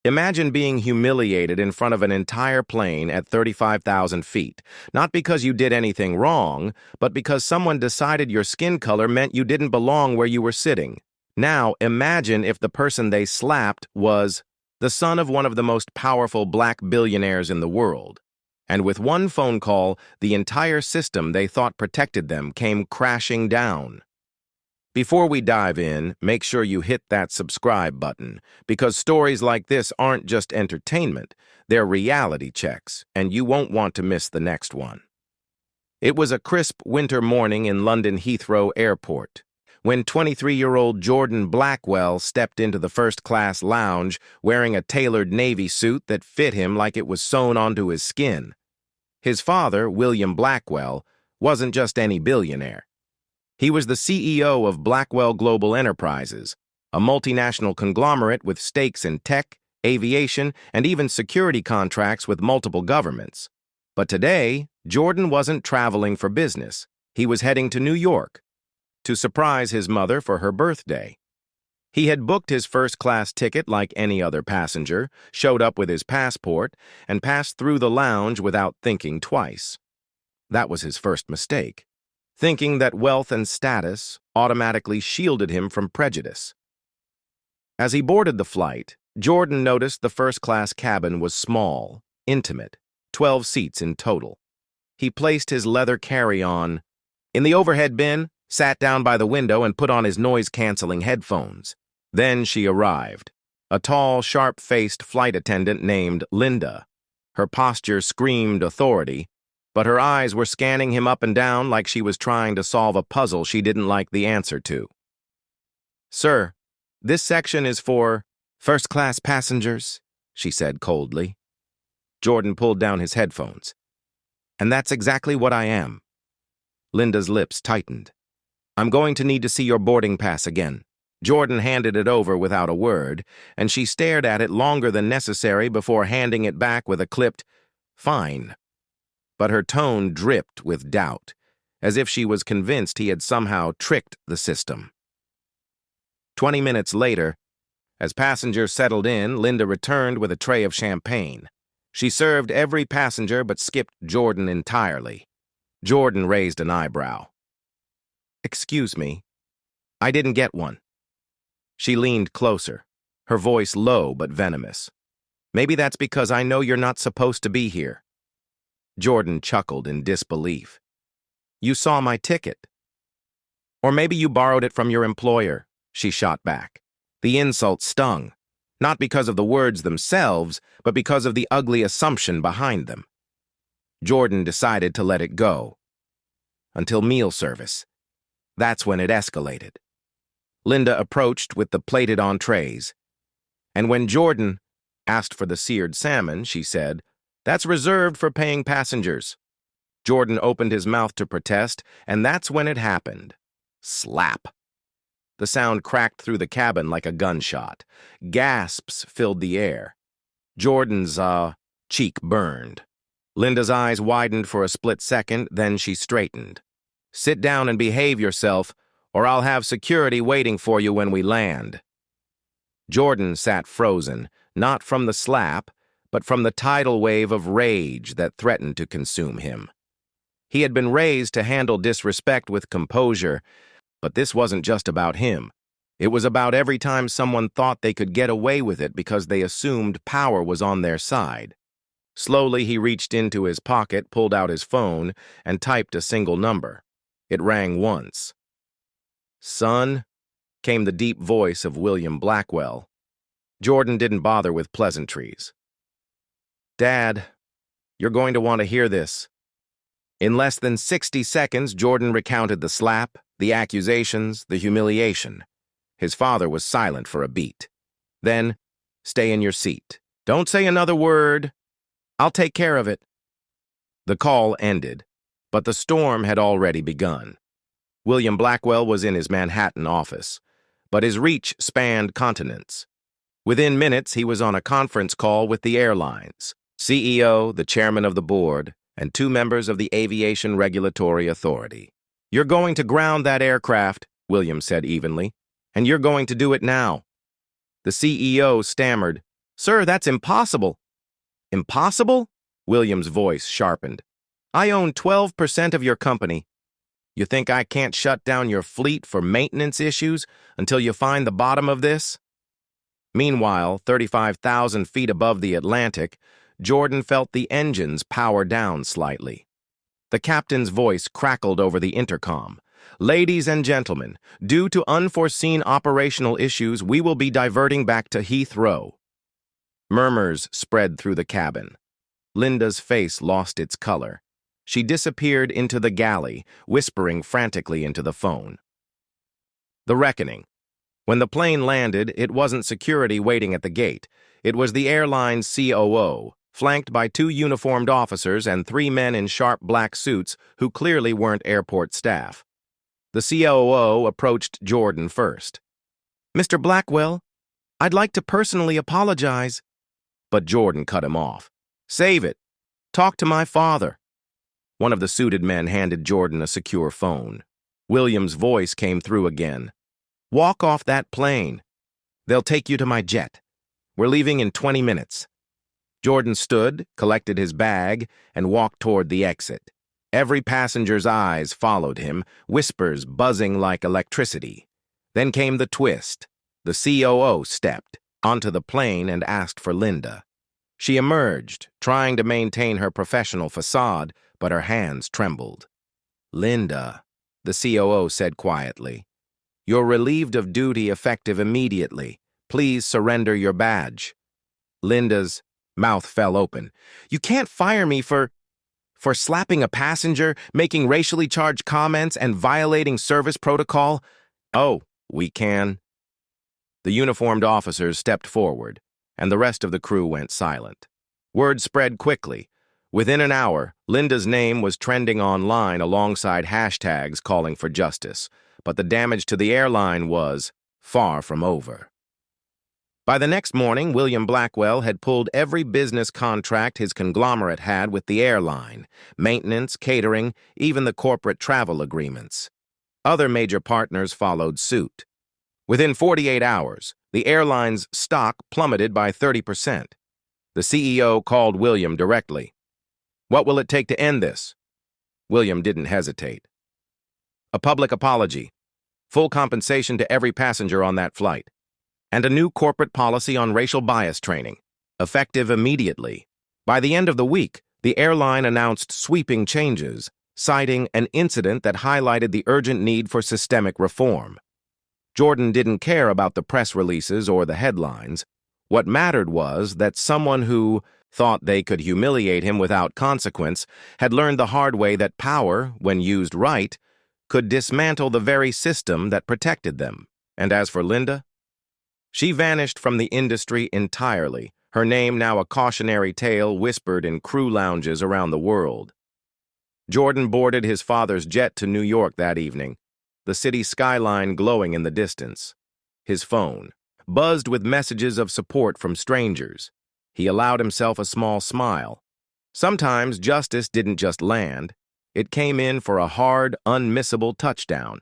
Imagine being humiliated in front of an entire plane at 35,000 feet, not because you did anything wrong, but because someone decided your skin color meant you didn't belong where you were sitting. Now, imagine if the person they slapped was the son of one of the most powerful black billionaires in the world. And with one phone call, the entire system they thought protected them came crashing down. Before we dive in, make sure you hit that subscribe button, because stories like this aren't just entertainment, they're reality checks, and you won't want to miss the next one. It was a crisp winter morning in London Heathrow Airport, when 23-year-old Jordan Blackwell stepped into the first-class lounge wearing a tailored navy suit that fit him like it was sewn onto his skin. His father, William Blackwell, wasn't just any billionaire. He was the CEO of Blackwell Global Enterprises, a multinational conglomerate with stakes in tech, aviation, and even security contracts with multiple governments. But today, Jordan wasn't traveling for business. He was heading to New York to surprise his mother for her birthday. He had booked his first-class ticket like any other passenger, showed up with his passport, and passed through the lounge without thinking twice. That was his first mistake, thinking that wealth and status automatically shielded him from prejudice. As he boarded the flight, Jordan noticed the first-class cabin was small, intimate, 12 seats in total. He placed his leather carry-on in the overhead bin, sat down by the window, and put on his noise-canceling headphones. Then she arrived, a tall, sharp-faced flight attendant named Linda. Her posture screamed authority, but her eyes were scanning him up and down like she was trying to solve a puzzle she didn't like the answer to. "Sir, this section is for first-class passengers," she said coldly. Jordan pulled down his headphones. "And that's exactly what I am." Linda's lips tightened. "I'm going to need to see your boarding pass again." Jordan handed it over without a word, and she stared at it longer than necessary before handing it back with a clipped, "Fine." But her tone dripped with doubt, as if she was convinced he had somehow tricked the system. 20 minutes later, as passengers settled in, Linda returned with a tray of champagne. She served every passenger but skipped Jordan entirely. Jordan raised an eyebrow. "Excuse me, I didn't get one." She leaned closer, her voice low but venomous. "Maybe that's because I know you're not supposed to be here." Jordan chuckled in disbelief. "You saw my ticket." "Or maybe you borrowed it from your employer," she shot back. The insult stung, not because of the words themselves, but because of the ugly assumption behind them. Jordan decided to let it go. Until meal service. That's when it escalated. Linda approached with the plated entrees, and when Jordan asked for the seared salmon, she said, "That's reserved for paying passengers." Jordan opened his mouth to protest, and that's when it happened. Slap. The sound cracked through the cabin like a gunshot. Gasps filled the air. Jordan's, cheek burned. Linda's eyes widened for a split second, then she straightened. "Sit down and behave yourself, or I'll have security waiting for you when we land." Jordan sat frozen, not from the slap, but from the tidal wave of rage that threatened to consume him. He had been raised to handle disrespect with composure, but this wasn't just about him. It was about every time someone thought they could get away with it because they assumed power was on their side. Slowly, he reached into his pocket, pulled out his phone, and typed a single number. It rang once. "Son," came the deep voice of William Blackwell. Jordan didn't bother with pleasantries. "Dad, you're going to want to hear this." In less than 60 seconds, Jordan recounted the slap, the accusations, the humiliation. His father was silent for a beat. Then, "Stay in your seat. Don't say another word. I'll take care of it." The call ended, but the storm had already begun. William Blackwell was in his Manhattan office, but his reach spanned continents. Within minutes, he was on a conference call with the airlines, CEO, the chairman of the board, and 2 members of the Aviation Regulatory Authority. "You're going to ground that aircraft," William said evenly, "and you're going to do it now." The CEO stammered, Sir, that's impossible. Impossible? William's voice sharpened. I own 12% of your company. You think I can't shut down your fleet for maintenance issues until you find the bottom of this? Meanwhile, 35,000 feet above the Atlantic, Jordan felt the engines power down slightly. The captain's voice crackled over the intercom. Ladies and gentlemen, due to unforeseen operational issues, we will be diverting back to Heathrow. Murmurs spread through the cabin. Linda's face lost its color. She disappeared into the galley, whispering frantically into the phone. The reckoning. When the plane landed, it wasn't security waiting at the gate. It was the airline's COO, flanked by 2 uniformed officers and 3 men in sharp black suits who clearly weren't airport staff. The COO approached Jordan first. Mr. Blackwell, I'd like to personally apologize. But Jordan cut him off. Save it. Talk to my father. One of the suited men handed Jordan a secure phone. William's voice came through again. Walk off that plane. They'll take you to my jet. We're leaving in 20 minutes. Jordan stood, collected his bag, and walked toward the exit. Every passenger's eyes followed him, whispers buzzing like electricity. Then came the twist. The COO stepped onto the plane and asked for Linda. She emerged, trying to maintain her professional facade, but her hands trembled. Linda, the COO said quietly. You're relieved of duty effective immediately. Please surrender your badge. Linda's mouth fell open. You can't fire me for slapping a passenger, making racially charged comments, and violating service protocol? Oh, we can. The uniformed officers stepped forward, and the rest of the crew went silent. Word spread quickly. Within an hour, Linda's name was trending online alongside hashtags calling for justice, but the damage to the airline was far from over. By the next morning, William Blackwell had pulled every business contract his conglomerate had with the airline, maintenance, catering, even the corporate travel agreements. Other major partners followed suit. Within 48 hours, the airline's stock plummeted by 30%. The CEO called William directly. What will it take to end this? William didn't hesitate. A public apology, full compensation to every passenger on that flight, and a new corporate policy on racial bias training, effective immediately. By the end of the week, the airline announced sweeping changes, citing an incident that highlighted the urgent need for systemic reform. Jordan didn't care about the press releases or the headlines. What mattered was that someone who thought they could humiliate him without consequence had learned the hard way that power, when used right, could dismantle the very system that protected them. And as for Linda, she vanished from the industry entirely, her name now a cautionary tale whispered in crew lounges around the world. Jordan boarded his father's jet to New York that evening, the city skyline glowing in the distance. His phone buzzed with messages of support from strangers. He allowed himself a small smile. Sometimes justice didn't just land. It came in for a hard, unmissable touchdown.